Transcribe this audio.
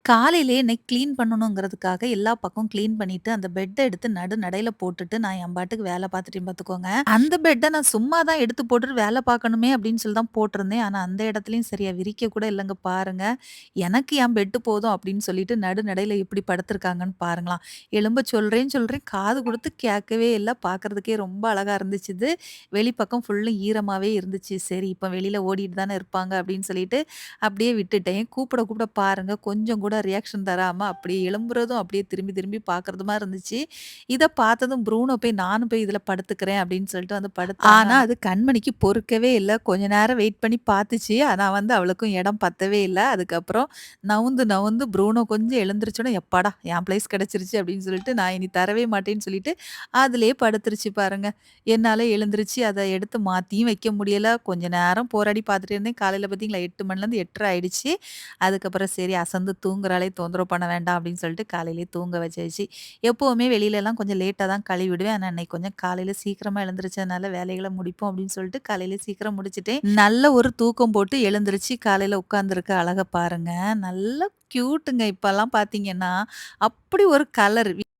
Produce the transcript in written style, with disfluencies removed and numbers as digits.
காலையிலேயே இன்னைக்கு கிளீன் பண்ணணுங்கிறதுக்காக எல்லா பக்கம் கிளீன் பண்ணிட்டு, அந்த பெட்ட எடுத்து நடையில போட்டுட்டு, நான் என் பாட்டுக்கு வேல பார்த்துட்டேன் பார்த்துக்கோங்க. அந்த பெட்ட நான் சும்மா தான் எடுத்து போட்டுட்டு வேல பார்க்கணுமே அப்படின்னு சொல்லி தான் போட்டிருந்தேன். ஆனா அந்த இடத்துலயும் சரியா விரிக்க கூட இல்லங்க பாருங்க. எனக்கு என் பெட்டு போதும் அப்படின்னு சொல்லிட்டு நடையில எப்படி படுத்துருக்காங்கன்னு பாருங்களாம். எலும்ப சொல்றேன் சொல்றேன் காது குடுத்து கேட்கவே இல்ல. பார்க்கறதுக்கே ரொம்ப அழகா இருந்துச்சு இது. வெளிப்பக்கம் ஃபுல்லும் ஈரமாவே இருந்துச்சு. சரி இப்ப வெளியில ஓடிட்டு தானே இருப்பாங்க அப்படின்னு சொல்லிட்டு அப்படியே விட்டுட்டேன். கூப்பிட பாருங்க கொஞ்சம் கூட ரியாக்ஷன் தராம அப்படியே எழும்புறதும், அப்படியே திரும்பி திரும்பி பார்க்கறதுமா இருந்துச்சு. இத பார்த்ததும் ப்ரூனோ போய் நானும் போய் இதுல படுத்துக்கிறேன் அப்படின்னு சொல்லிட்டு வந்து படுத்தாங்க. ஆனா அது கண்மணிக்கு பொறுக்கவே இல்ல. கொஞ்ச நேரம் வெயிட் பண்ணி பார்த்துச்சு. ஆனா வந்து அவளுக்கும் இடம் பத்தவே இல்ல. அதுக்கப்புறம் நவுந்து ப்ரூனோ கொஞ்சம் எழுந்திரிச்சோனே, "எப்பாடா என் பிளேஸ் கிடைச்சிருச்சு" அப்படின்னு சொல்லிட்டு நான் இனி தரவே மாட்டேன்னு சொல்லிட்டு அதிலேயே படுத்துருச்சு பாருங்க. என்னால எழுந்திருச்சு அத எடுத்து மாத்தியும் வைக்க முடியல. கொஞ்ச நேரம் போராடி பார்த்துட்டே இருந்தேன். காலையில பார்த்தீங்களா 8 மணிலேருந்து 8:30 ஆயிடுச்சு. அதுக்கப்புறம் சரி அசந்து தூங்குறாளே தொந்தரவு பண்ண வேண்டாம் அப்படின்னு சொல்லிட்டு காலையிலேயே தூங்க வச்சாச்சு. எப்பவுமே வெளியிலலாம் கொஞ்சம் லேட்டா தான் கழுவி விடுவேன். ஆனா இன்னைக்கு கொஞ்சம் காலையில சீக்கிரமா எழுந்திரிச்சதுனால வேலைகள முடிப்போம் அப்படின்னு சொல்லிட்டு காலையில சீக்கிரம் முடிச்சுட்டேன். நல்ல ஒரு தூக்கம் போட்டு எழுந்திருச்சு காலையில உட்கார்ந்திருக்க அழக பாருங்க. நல்ல கியூட்டுங்க இப்பலாம் பார்த்தீங்கன்னா, அப்படி ஒரு கலர்